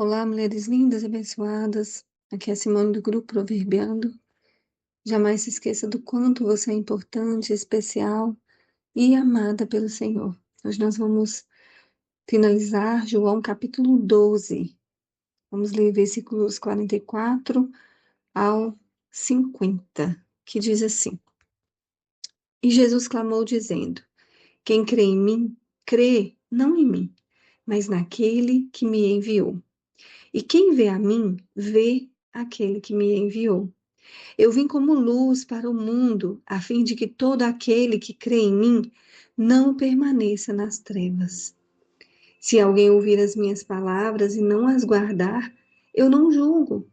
Olá, mulheres lindas e abençoadas. Aqui é a Simone do Grupo Proverbiando. Jamais se esqueça do quanto você é importante, especial e amada pelo Senhor. Hoje nós vamos finalizar João capítulo 12. Vamos ler versículos 44 ao 50, que diz assim: E Jesus clamou dizendo: Quem crê em mim, crê não em mim, mas naquele que me enviou. E quem vê a mim, vê aquele que me enviou. Eu vim como luz para o mundo, a fim de que todo aquele que crê em mim não permaneça nas trevas. Se alguém ouvir as minhas palavras e não as guardar, eu não julgo,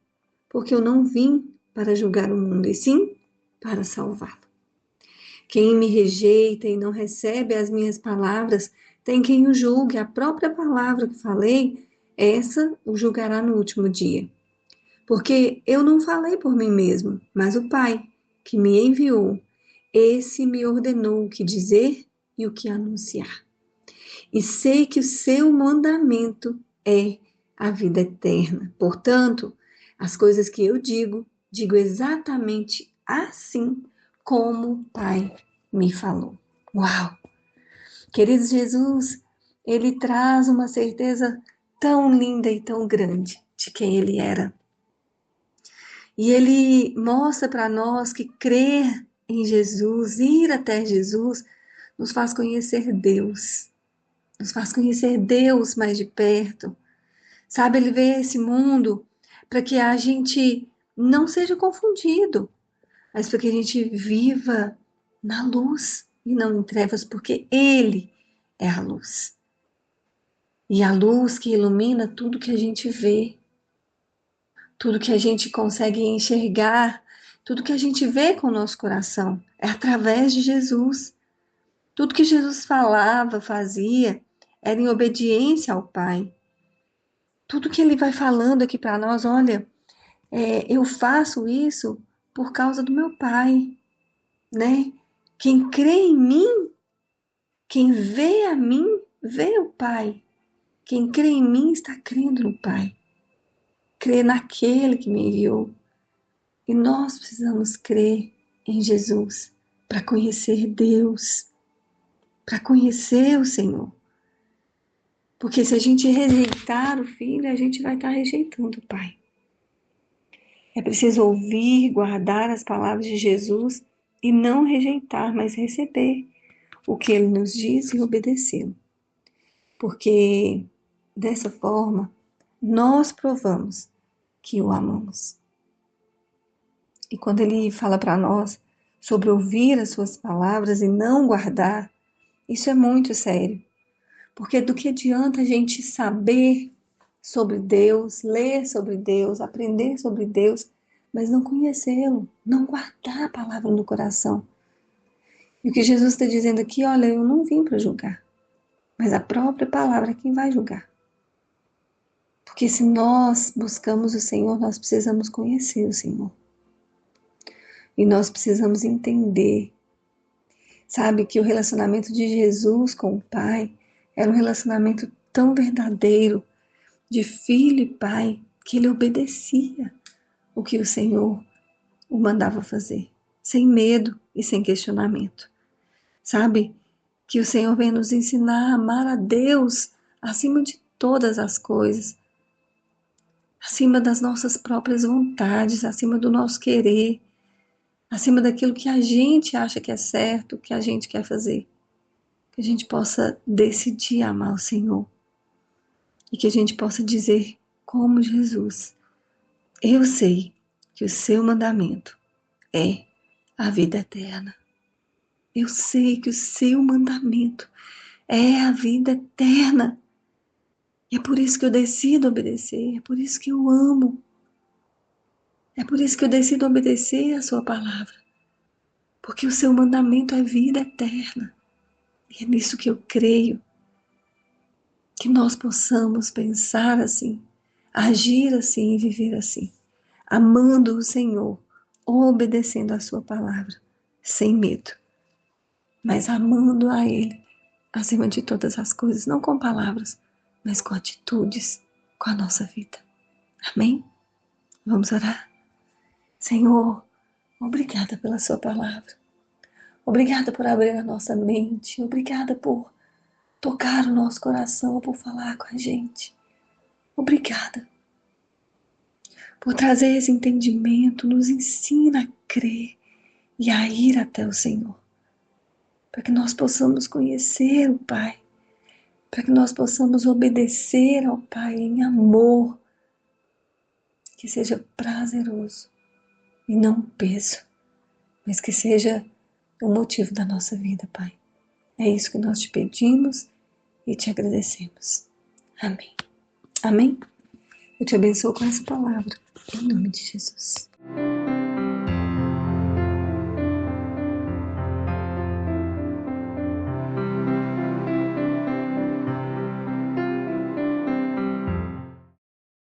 porque eu não vim para julgar o mundo, e sim para salvá-lo. Quem me rejeita e não recebe as minhas palavras, tem quem o julgue. A própria palavra que falei, essa o julgará no último dia. Porque eu não falei por mim mesmo, mas o Pai, que me enviou, esse me ordenou o que dizer e o que anunciar. E sei que o seu mandamento é a vida eterna. Portanto, as coisas que eu digo, digo exatamente assim como o Pai me falou. Uau! Querido Jesus, ele traz uma certeza tão linda e tão grande de quem ele era. E ele mostra para nós que crer em Jesus, ir até Jesus, nos faz conhecer Deus, nos faz conhecer Deus mais de perto. Sabe, ele vê esse mundo para que a gente não seja confundido, mas para que a gente viva na luz e não em trevas, porque Ele é a luz. E a luz que ilumina tudo que a gente vê, tudo que a gente consegue enxergar, tudo que a gente vê com o nosso coração, é através de Jesus. Tudo que Jesus falava, fazia, era em obediência ao Pai. Tudo que ele vai falando aqui para nós, olha, eu faço isso por causa do meu Pai, né? Quem crê em mim, quem vê a mim, vê o Pai. Quem crê em mim está crendo no Pai. Crê naquele que me enviou. E nós precisamos crer em Jesus para conhecer Deus, para conhecer o Senhor. Porque se a gente rejeitar o Filho, a gente vai estar rejeitando o Pai. É preciso ouvir, guardar as palavras de Jesus e não rejeitar, mas receber o que ele nos diz e obedecê-lo. Porque dessa forma, nós provamos que o amamos. E quando ele fala para nós sobre ouvir as suas palavras e não guardar, isso é muito sério. Porque do que adianta a gente saber sobre Deus, ler sobre Deus, aprender sobre Deus, mas não conhecê-lo, não guardar a palavra no coração. E o que Jesus está dizendo aqui, olha, eu não vim para julgar, mas a própria palavra é quem vai julgar. Porque se nós buscamos o Senhor, nós precisamos conhecer o Senhor. E nós precisamos entender, sabe, que o relacionamento de Jesus com o Pai era um relacionamento tão verdadeiro, de filho e pai, que ele obedecia o que o Senhor o mandava fazer, sem medo e sem questionamento. Sabe, que o Senhor vem nos ensinar a amar a Deus acima de todas as coisas, acima das nossas próprias vontades, acima do nosso querer, acima daquilo que a gente acha que é certo, que a gente quer fazer. Que a gente possa decidir amar o Senhor e que a gente possa dizer como Jesus: eu sei que o seu mandamento é a vida eterna. Eu sei que o seu mandamento é a vida eterna. E é por isso que eu decido obedecer, é por isso que eu amo. É por isso que eu decido obedecer a sua palavra. Porque o seu mandamento é vida eterna. E é nisso que eu creio. Que nós possamos pensar assim, agir assim e viver assim. Amando o Senhor, obedecendo a sua palavra, sem medo. Mas amando a Ele acima de todas as coisas, não com palavras, mas com atitudes, com a nossa vida. Amém? Vamos orar? Senhor, obrigada pela sua palavra. Obrigada por abrir a nossa mente. Obrigada por tocar o nosso coração, por falar com a gente. Obrigada por trazer esse entendimento. Nos ensina a crer e a ir até o Senhor, para que nós possamos conhecer o Pai, para que nós possamos obedecer ao Pai em amor, que seja prazeroso e não um peso, mas que seja o motivo da nossa vida, Pai. É isso que nós te pedimos e te agradecemos. Amém. Amém? Eu te abençoo com essa palavra, em nome de Jesus.